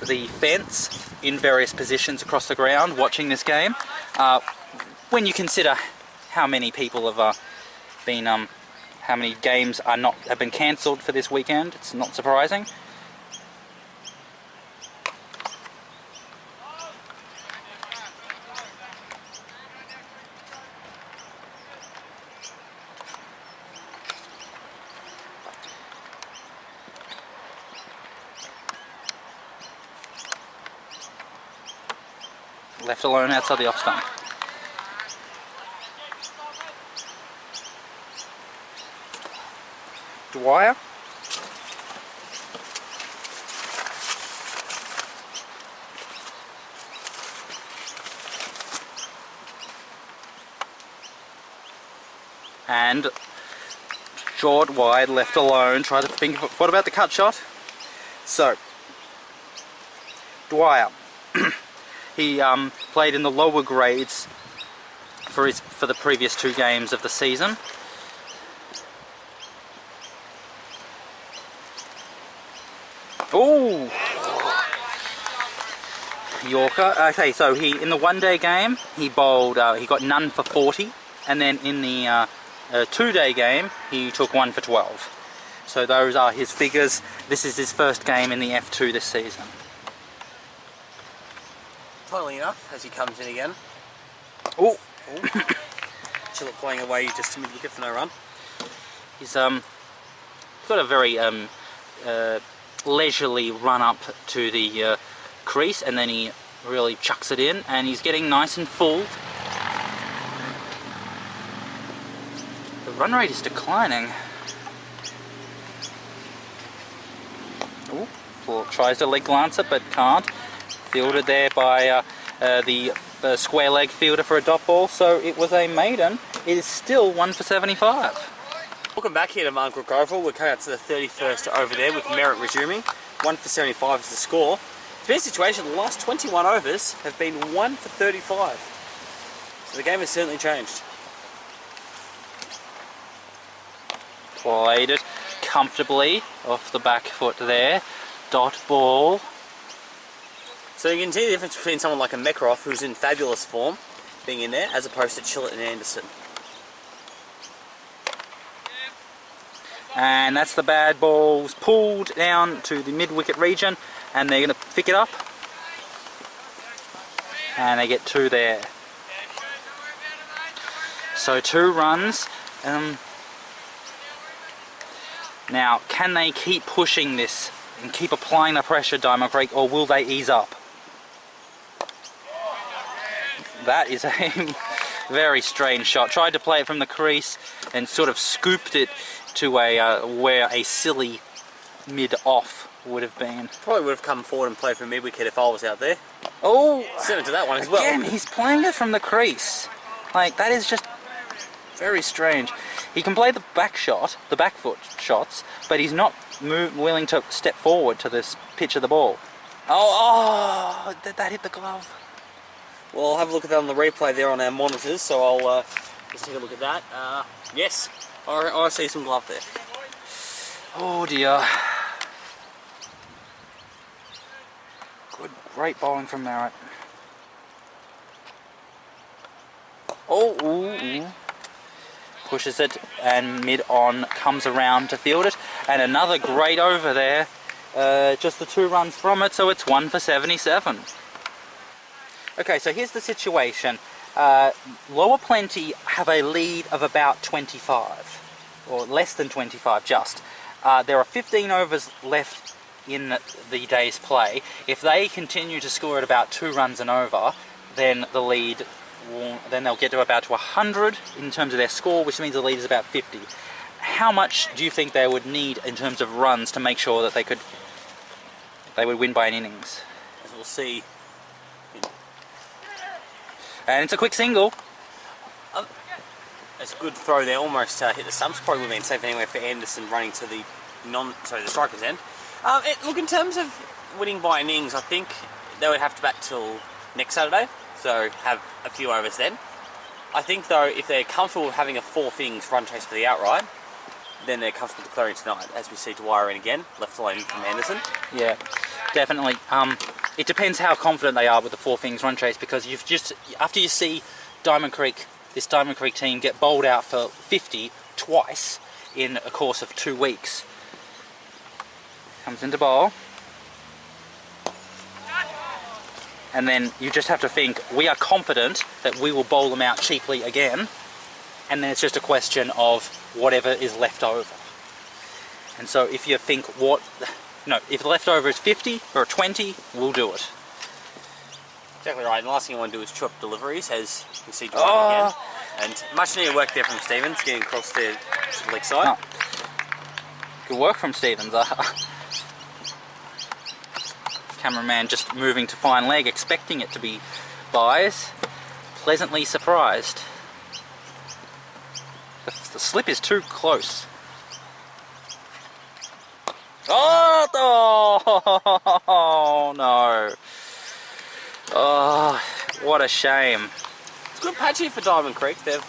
S2: the fence in various positions across the ground watching this game. When you consider how many people have been, how many games have been cancelled for this weekend, it's not surprising. Left alone outside the off stump. Dwyer. And short, wide, left alone. Try to think, what about the cut shot? So, Dwyer. He played in the lower grades for the previous 2 games of the season. Oh, Yorker. Okay, so in the 1-day game he bowled. He got none for 40, and then in the 2-day game he took 1 for 12. So those are his figures. This is his first game in the F2 this season.
S1: Funnily enough, as he comes in again.
S2: Oh,
S1: Chillett playing away just to mid-wicket for no run.
S2: He's got a very leisurely run up to the crease, and then he really chucks it in, and he's getting nice and full. The run rate is declining. Ooh, tries to leg glance it but can't. Fielded there by the square leg fielder for a dot ball, so it was a maiden. It is still 1 for 75.
S1: Welcome back here to Margaret Grovel. We're coming out to the 31st over there with Merritt resuming. 1 for 75 is the score. It's been a situation, the last 21 overs have been 1 for 35. So the game has certainly changed.
S2: Played it comfortably off the back foot there. Dot ball.
S1: So you can see the difference between someone like a Meckeroff, who's in fabulous form, being in there, as opposed to Chillett and Anderson.
S2: And that's the bad balls pulled down to the mid-wicket region, and they're going to pick it up. And they get 2 there. So 2 runs. Now, can they keep pushing this and keep applying the pressure, Diamond Creek, or will they ease up? That is a very strange shot. Tried to play it from the crease and sort of scooped it to where a silly mid-off would have been.
S1: Probably would have come forward and played for mid-wicket if I was out there.
S2: Oh!
S1: Sent it to that one as well.
S2: Again, he's playing it from the crease. Like, that is just very strange. He can play the back shot, the back foot shots, but he's not willing to step forward to this pitch of the ball. Oh, that hit the glove.
S1: Well, I'll have a look at that on the replay there on our monitors, so I'll just take a look at that. Yes, I see some glove there.
S2: Oh dear. Great bowling from Merritt. Oh, ooh. Pushes it and mid-on comes around to field it. And another great over there. Just the 2 runs from it, so it's 1 for 77. Okay, so here's the situation. Lower Plenty have a lead of about 25, or less than 25 just. There are 15 overs left in the day's play. If they continue to score at about 2 runs and over, then the lead then they'll get to about 100 in terms of their score, which means the lead is about 50. How much do you think they would need in terms of runs to make sure that they would win by an innings?
S1: As we'll see.
S2: And it's a quick single.
S1: It's a good throw there, almost hit the stumps. Probably would have been safe anyway for Anderson running to the the striker's end. Look, in terms of winning by innings, I think they would have to bat till next Saturday, so have a few overs then. I think though, if they're comfortable with having a 4th innings run chase for the outright, then they're comfortable declaring tonight, as we see Dwyer in again, left alone from Anderson.
S2: Yeah, definitely. It depends how confident they are with the 4th innings run chase, because you've just, after you see this Diamond Creek team get bowled out for 50 twice in a course of 2 weeks. Comes into bowl. And then you just have to think, we are confident that we will bowl them out cheaply again, and then it's just a question of whatever is left over. And so if you think if the leftover is 50 or 20, we'll do it.
S1: Exactly right, and the last thing you want to do is chew up deliveries, as you see Dwyer again. And much needed work there from Stevens, getting across to the leg side.
S2: Good work from Stevens. Cameraman just moving to fine leg, expecting it to be byes. Pleasantly surprised. The slip is too close. Oh no. Oh, what a shame.
S1: It's a good patch here for Diamond Creek. They've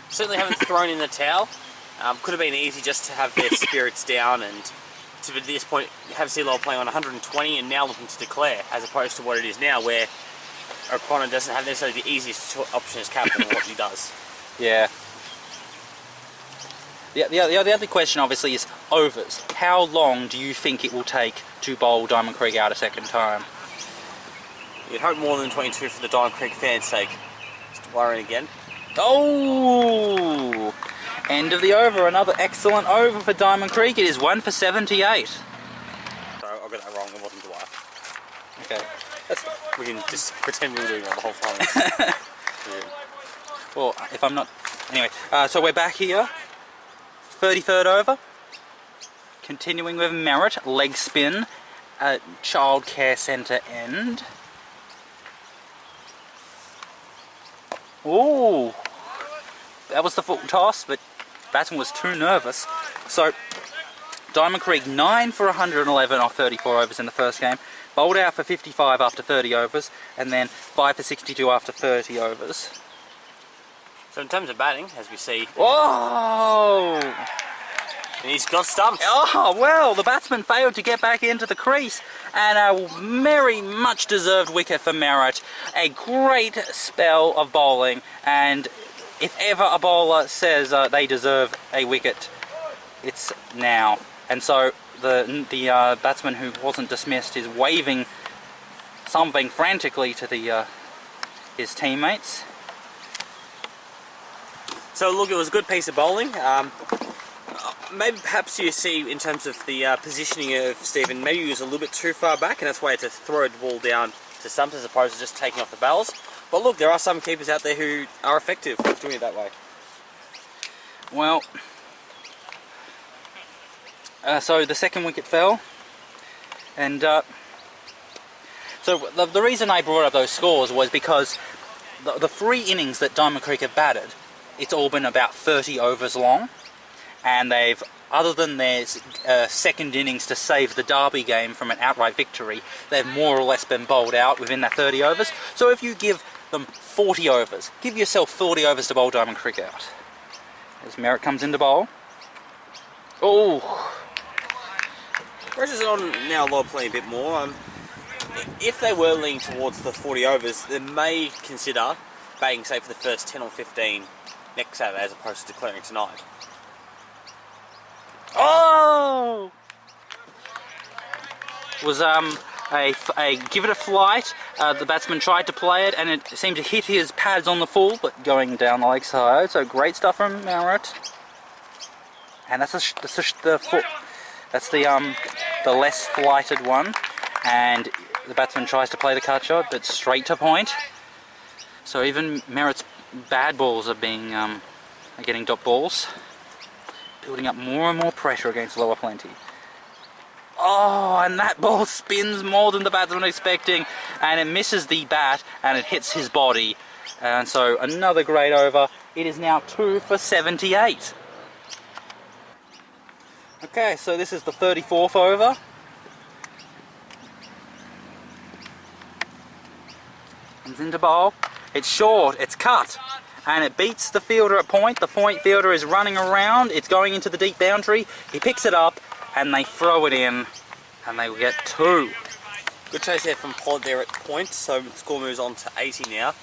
S1: certainly haven't thrown in the towel. Could have been easy just to have their spirits down and to at this point have Sealow playing on 120 and now looking to declare, as opposed to what it is now, where O'Connor doesn't have necessarily the easiest option as captain in what he does.
S2: Yeah. The other question obviously is overs. How long do you think it will take to bowl Diamond Creek out a second time?
S1: You'd hope more than 22 for the Diamond Creek fans' sake. Just worrying again.
S2: Oh! End of the over. Another excellent over for Diamond Creek. It is 1 for 78.
S1: So I got that wrong. It wasn't Dwyer.
S2: Okay.
S1: We can just pretend we were doing that the whole time. Yeah.
S2: Well, if I'm not... Anyway, so we're back here. 33rd over. Continuing with Merritt. Leg spin at Child Care Centre end. Ooh. That was the full toss, but batsman was too nervous. So, Diamond Creek 9 for 111 off 34 overs in the first game. Bowled out for 55 after 30 overs, and then 5 for 62 after 30 overs.
S1: So in terms of batting, as we see...
S2: Whoa!
S1: And he's got stumped.
S2: Oh, well, the batsman failed to get back into the crease. And a very much deserved wicket for Merritt. A great spell of bowling, and if ever a bowler says they deserve a wicket, it's now. And so the batsman who wasn't dismissed is waving something frantically to his teammates.
S1: So look, it was a good piece of bowling. Maybe perhaps you see in terms of the positioning of Stephen, maybe he was a little bit too far back, and that's why he had to throw the ball down to stumps as opposed to just taking off the barrels. But look, there are some keepers out there who are effective with doing it that way.
S2: Well, so the second wicket fell, and so the reason I brought up those scores was because the 3 innings that Diamond Creek have batted, it's all been about 30 overs long. and they've, other than their second innings to save the Derby game from an outright victory, they've more or less been bowled out within that 30 overs. So if you give them 40 overs, give yourself 40 overs to bowl Diamond Creek out. As Merritt comes into bowl. Oh!
S1: Pressure's on now Lower Plenty a bit more. If they were leaning towards the 40 overs, they may consider batting, say, for the first 10 or 15 next Saturday as opposed to declaring tonight.
S2: Oh! Was a give it a flight. The batsman tried to play it, and it seemed to hit his pads on the full, but going down the leg side. So great stuff from Merritt. And that's the less flighted one, and the batsman tries to play the cut shot, but straight to point. So even Merritt's bad balls are getting dot balls, building up more and more pressure against Lower Plenty. Oh, and that ball spins more than the batsman was expecting, and it misses the bat, and it hits his body. And so another great over. It is now 2 for 78. Okay, so this is the 34th over. Comes into bowl. It's short, it's cut, and it beats the fielder at point. The point fielder is running around. It's going into the deep boundary. He picks it up, and they throw it in, and they will get 2.
S1: Good chase there from Pod there at point, so the score moves on to 80 now.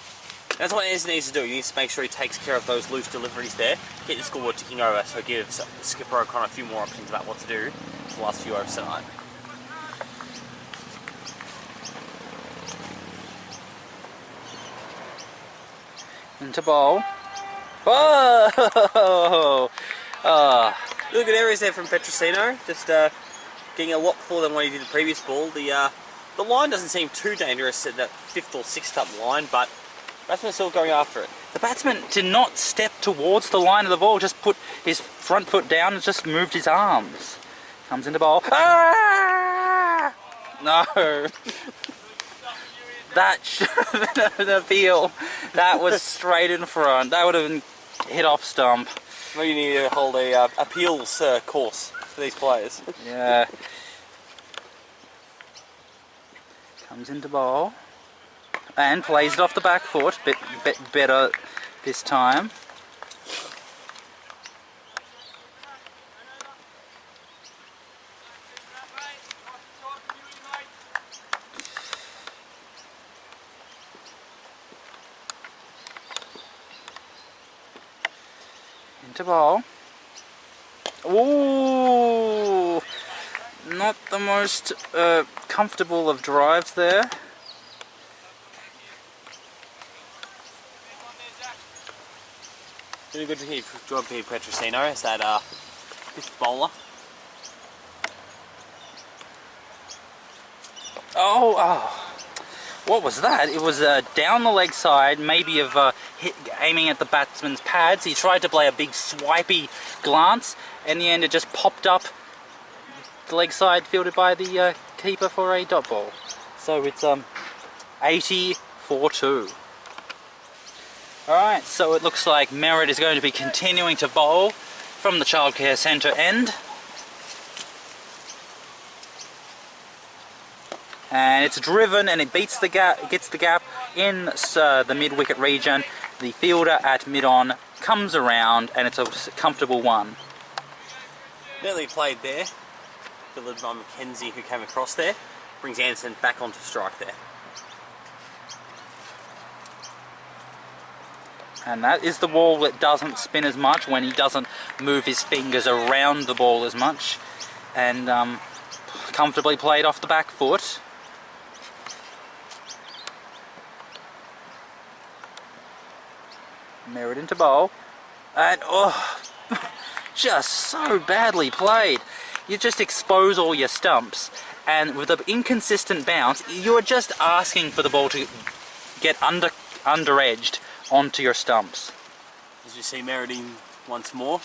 S1: That's what Anderson needs to do. He needs to make sure he takes care of those loose deliveries there, get the scoreboard ticking over, so gives Skipper O'Connor a few more options about what to do for the last few overs tonight.
S2: Into bowl. Whoa!
S1: Really good areas there from Petrosino, just getting a lot more than what he did the previous ball. The line doesn't seem too dangerous at that 5th or 6th up line, but batsman's still going after it.
S2: The batsman did not step towards the line of the ball, just put his front foot down and just moved his arms. Comes into bowl. Ah! No. That should have been an appeal. That was straight in front. That would have been hit off stump.
S1: Well, you need to hold a appeals course for these players.
S2: Yeah. Comes into bowl. And plays it off the back foot. Bit better this time. Into ball. Ooh! Not the most comfortable of drives there.
S1: Really good to hear job here, Petrosino, as that 5th bowler.
S2: Oh! What was that? It was down the leg side, maybe of aiming at the batsman's pads. He tried to play a big swipey glance. In the end, it just popped up the leg side, fielded by the keeper for a dot ball. So it's 80-4-2. Alright, so it looks like Merritt is going to be continuing to bowl from the childcare centre end. And it's driven and it beats the gap, gets the gap in the mid-wicket region. The fielder at mid-on comes around and it's a comfortable one.
S1: Nearly played there. Delivered by Mackenzie, who came across there. Brings Anderson back onto strike there.
S2: And that is the ball that doesn't spin as much when he doesn't move his fingers around the ball as much. And comfortably played off the back foot. Merritt into bowl. And oh, just so badly played. You just expose all your stumps. And with an inconsistent bounce, you're just asking for the ball to get under-edged onto your stumps.
S1: As you see, Merritt in once more.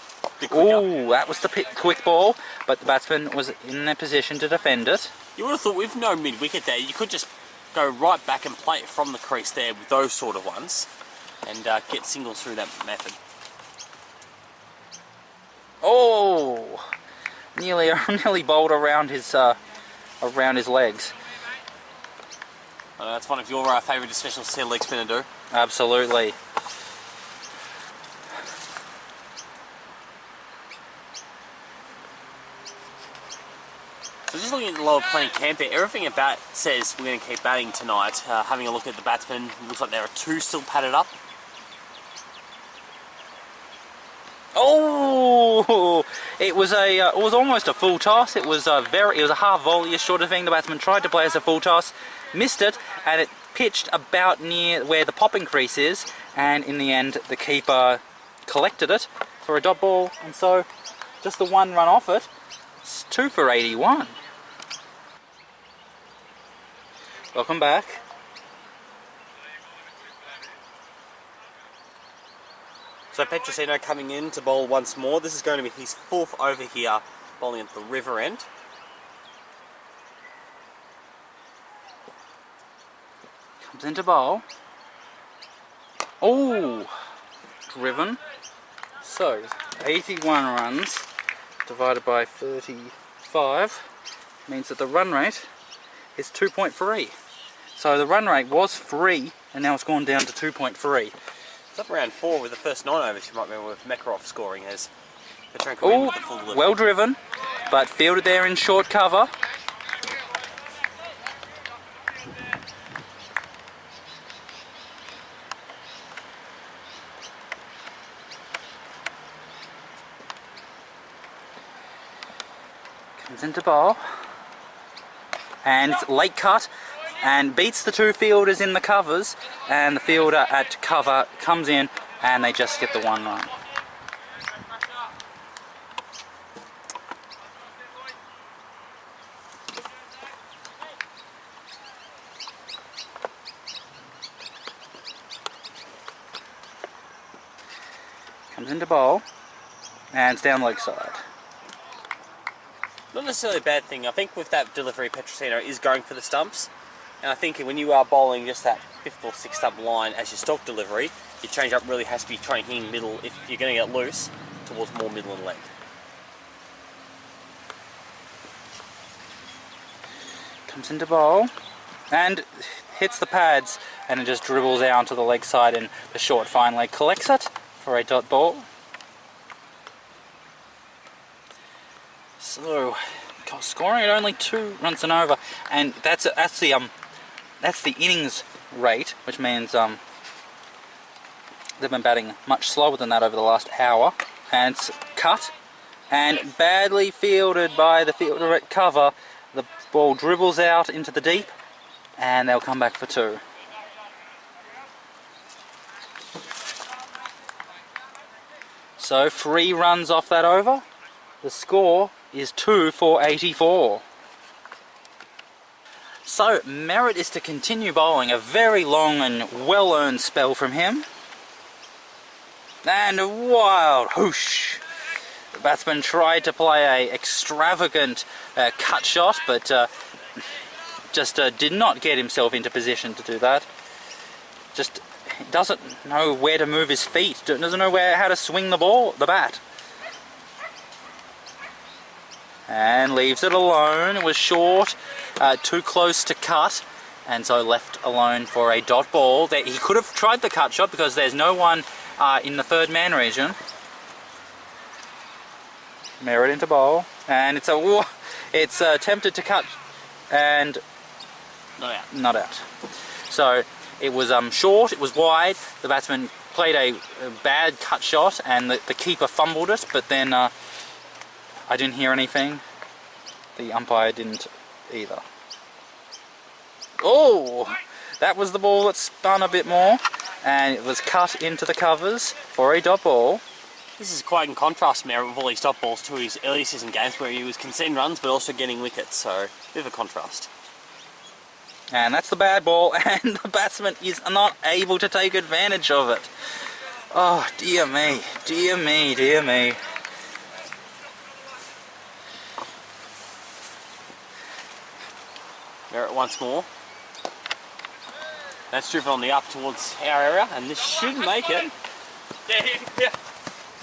S2: Ooh, that was the quick ball, but the batsman was in a position to defend it.
S1: You would have thought with no mid-wicket there, you could just go right back and play it from the crease there with those sort of ones, and get singles through that method.
S2: Oh, nearly bowled around his legs.
S1: That's one of your favourite specials to see a leg spinner do.
S2: Absolutely.
S1: So just looking at the lower playing camp there, everything about says we're going to keep batting tonight. Having a look at the batsmen, looks like there are 2 still padded up.
S2: Oh, it was almost a full toss. It was a half volley sort of thing. The batsman tried to play as a full toss, missed it, and it pitched about near where the popping crease is. And in the end, the keeper collected it for a dot ball, and so just the 1 run off it. It's 2 for 81. Welcome back.
S1: So Petrosino coming in to bowl once more. This is going to be his 4th over here, bowling at the river end.
S2: Comes into bowl. Oh, driven. So 81 runs divided by 35 means that the run rate is 2.3. So the run rate was 3 and now it's gone down to 2.3.
S1: It's up around 4 with the first 9 overs, you might remember, with Macca scoring as Petronko in with the full delivery.
S2: Well driven, but fielded there in short cover. Comes into bowl. And it's late cut. And beats the 2 fielders in the covers, and the fielder at cover comes in and they just get the 1 run. Comes into bowl and it's down leg side.
S1: Not necessarily a bad thing. I think with that delivery, Petrosino is going for the stumps. And I think when you are bowling just that 5th or 6th stump line as your stock delivery, your change up really has to be trying to hit middle if you're going to get loose towards more middle and leg.
S2: Comes into bowl and hits the pads and it just dribbles out to the leg side and the short fine leg collects it for a dot ball. So scoring at only 2 runs and over, and that's the innings rate, which means they've been batting much slower than that over the last hour. And it's cut and badly fielded by the fielder at cover. The ball dribbles out into the deep and they'll come back for 2. So 3 runs off that over. The score is 2 for 84. So Merritt is to continue bowling, a very long and well-earned spell from him. And a wild whoosh. The batsman tried to play a extravagant cut shot, but just did not get himself into position to do that. Just doesn't know where to move his feet, doesn't know how to swing the bat. And leaves it alone. It was short, too close to cut, and so left alone for a dot ball. He could have tried the cut shot because there's no one in the 3rd man region. Merritt into bowl, and it's attempted to cut and not out. So it was short, it was wide. The batsman played a bad cut shot, and the keeper fumbled it, but then I didn't hear anything. The umpire didn't either. Oh, that was the ball that spun a bit more, and it was cut into the covers for a dot ball.
S1: This is quite in contrast, Merritt, with all these dot balls to his early season games where he was conceding runs but also getting wickets, so a bit of a contrast.
S2: And that's the bad ball, and the batsman is not able to take advantage of it. Oh, dear me, dear me, dear me.
S1: Merritt once more. That's driven on the up towards our area, and this should make it.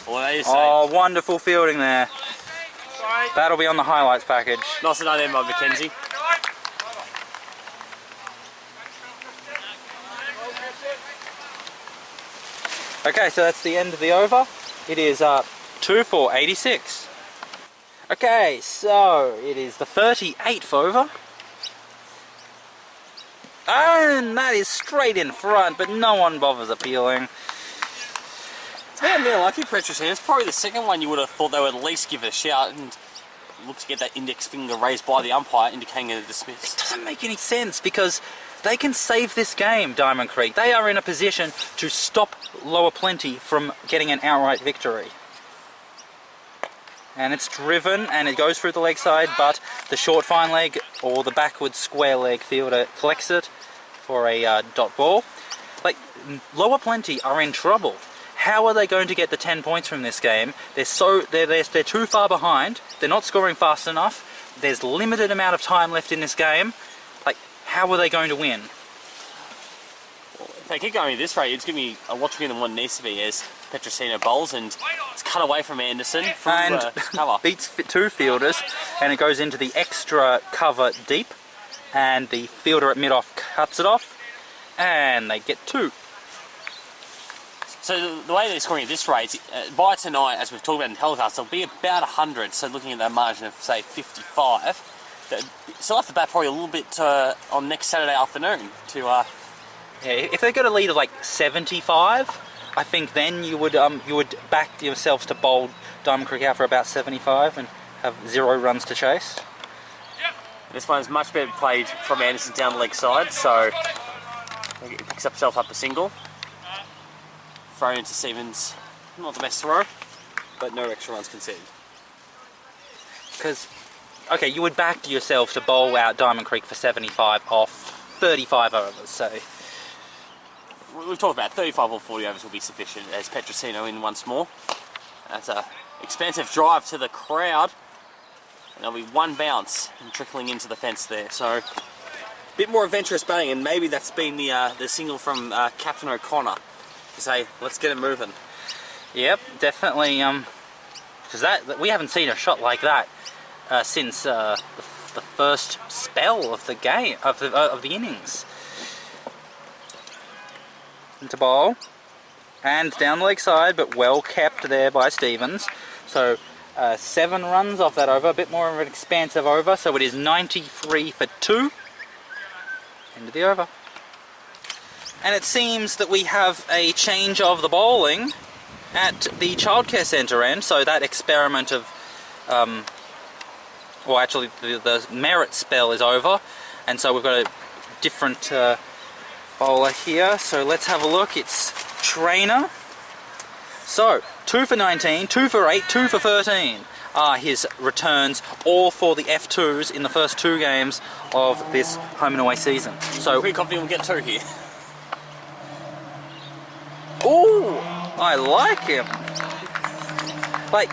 S1: What are you saying?
S2: Oh, wonderful fielding there. That'll be on the highlights package.
S1: Nice to know them by Mackenzie.
S2: Okay, so that's the end of the over. It is 2 for 86. Okay, so it is the 38th over. And that is straight in front, but no one bothers appealing.
S1: Yeah, man, lucky Petrosino. It's probably the second one you would have thought they would at least give it a shout and look to get that index finger raised by the umpire indicating a dismiss.
S2: It doesn't make any sense because they can save this game, Diamond Creek. They are in a position to stop Lower Plenty from getting an outright victory. And it's driven and it goes through the leg side, but the short fine leg or the backward square leg fielder collects it for a dot ball. Like, Lower Plenty are in trouble. How are they going to get the 10 points from this game? They're too far behind. They're not scoring fast enough. There's limited amount of time left in this game. Like, how are they going to win?
S1: Well, if they keep going at this rate, it's going to be a lot bigger than what it needs to be as Petrosino bowls, and it's cut away from Anderson from cover.
S2: Beats two fielders, and it goes into the extra cover deep, and the fielder at mid-off cuts it off, and they get 2.
S1: So the way they're scoring at this rate, by tonight, as we've talked about in telecast, it'll be about 100. So looking at that margin of, say, 55, they'll still have to bat probably a little bit on next Saturday afternoon to...
S2: Yeah, if they got a lead of like 75, I think then you would back yourselves to bowl Diamond Creek out for about 75 and have 0 runs to chase.
S1: This one's much better played from Anderson down the leg side, so he picks himself up a single. Thrown into Stevens, not the best throw, but no extra runs conceded.
S2: Because, okay, you would back yourself to bowl out Diamond Creek for 75 off 35 overs, so...
S1: We've talked about 35 or 40 overs will be sufficient as Petrosino in once more. That's a expensive drive to the crowd. And there'll be one bounce and trickling into the fence there, so... A bit more adventurous batting, and maybe that's been the signal from Captain O'Connor. To say, let's get it moving.
S2: Yep, definitely. Because we haven't seen a shot like that since the first spell of the game of the innings. Into bowl and down the leg side, but well kept there by Stevens. So 7 runs off that over, a bit more of an expansive over. So it is 93 for 2. End of the over. And it seems that we have a change of the bowling at the childcare centre end, so that experiment of, well actually the merit spell is over, and so we've got a different bowler here, so let's have a look. It's Trainer. So, 2 for 19, 2 for 8, 2 for 13 are his returns, all for the F2s in the first 2 games of this home and away season. So,
S1: pretty confident we'll get 2 here.
S2: Ooh, I like him. Like,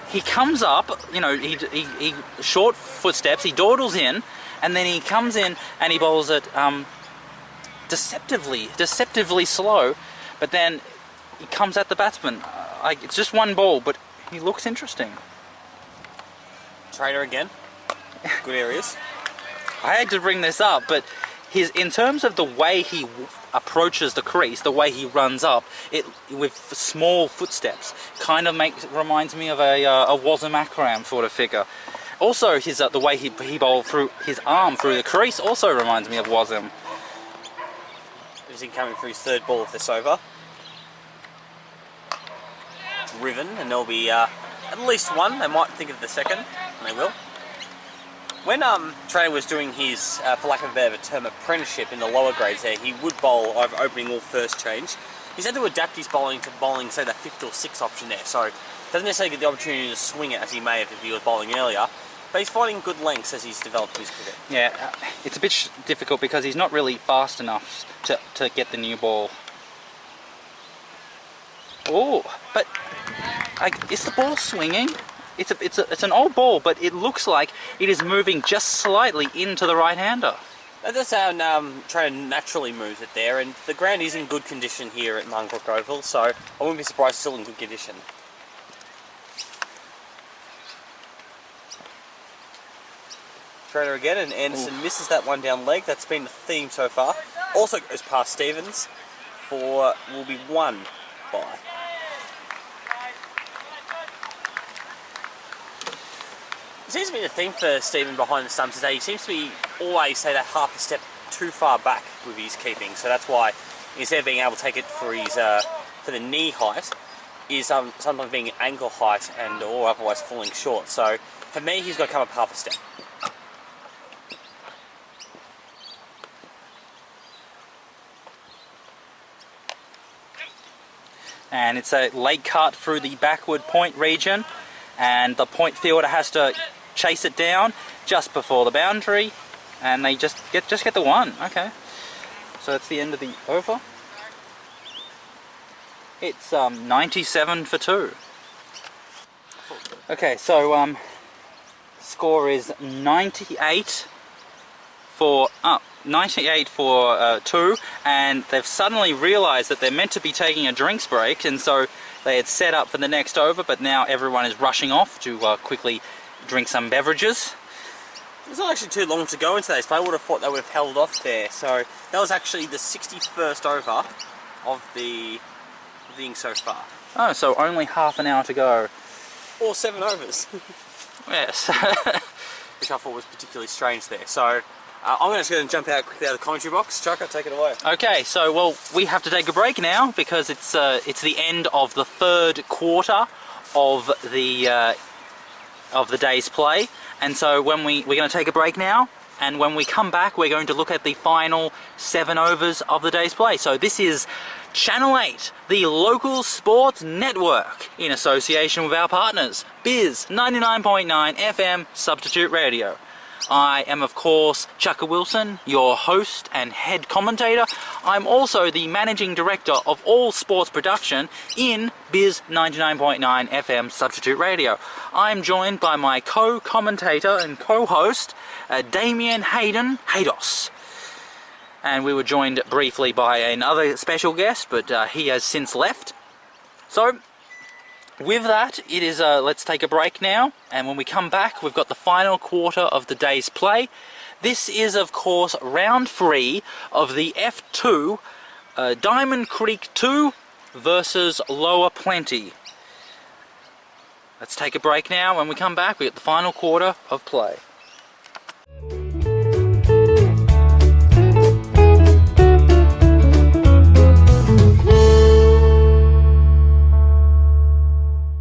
S2: he comes up, you know, he short footsteps, he dawdles in, and then he comes in and he bowls it deceptively slow, but then he comes at the batsman. It's just one ball, but he looks interesting.
S1: Trainer again. Good areas.
S2: I had to bring this up, but in terms of the way he approaches the crease, the way he runs up, it with small footsteps, kind of reminds me of a Wasm Akram sort of figure. Also, the way he bowled through his arm through the crease also reminds me of Wasm.
S1: He's incoming for his 3rd ball of this over. Driven, and there'll be at least one. They might think of the second, and they will. When Trainer was doing his, for lack of a better term, apprenticeship in the lower grades there, he would bowl over opening or first change. He's had to adapt his bowling to bowling, say, the 5th or 6th option there, so doesn't necessarily get the opportunity to swing it as he may have if he was bowling earlier, but he's finding good lengths as he's developed his cricket.
S2: Yeah, it's a bit difficult because he's not really fast enough to get the new ball. Oh, but is the ball swinging? It's an old ball, but it looks like it is moving just slightly into the right-hander.
S1: That's how trainer naturally moves it there, and the ground is in good condition here at Marngrook Oval, so I wouldn't be surprised it's still in good condition. Trainer again, and Anderson misses that one down leg. That's been the theme so far. Also goes past Stevens for will be 1 by. It seems to be the theme for Stephen behind the stumps today. He seems to be always say that half a step too far back with his keeping, so that's why instead of being able to take it for his for the knee height, is sometimes being ankle height and or otherwise falling short. So for me, he's got to come up half a step.
S2: And it's a late cut through the backward point region, and the point fielder has to chase it down just before the boundary, and they just get the one. Okay, so that's the end of the over. It's 97 for 2. Okay, so score is 98 for 2, and they've suddenly realized that they're meant to be taking a drinks break, and so they had set up for the next over, but now everyone is rushing off to quickly drink some beverages.
S1: It's not actually too long to go into this, but I would have thought they would have held off there. So that was actually the 61st over of the thing so far.
S2: Oh, so only half an hour to go.
S1: Or 7 overs.
S2: Yes.
S1: Which I thought was particularly strange there. So I'm just going to jump out quickly out of the commentary box. Chukka, take it away.
S2: Okay, so well, we have to take a break now because it's the end of the 3rd quarter of the day's play, and so we're going to take a break now, and when we come back we're going to look at the final 7 overs of the day's play. So this is Channel 8, the local sports network, in association with our partners, Bizz 99.9 FM Substitute Radio. I am, of course, Chukka Wilson, your host and head commentator. I'm also the managing director of all sports production in Bizz 99.9 FM Substitute Radio. I'm joined by my co-commentator and co-host, Damien Hayden, Haydos. And we were joined briefly by another special guest, but he has since left. So, with that, it is let's take a break now, and when we come back, we've got the final quarter of the day's play. This is, of course, round 3 of the F2, Diamond Creek 2 versus Lower Plenty. Let's take a break now. When we come back, we've got the final quarter of play.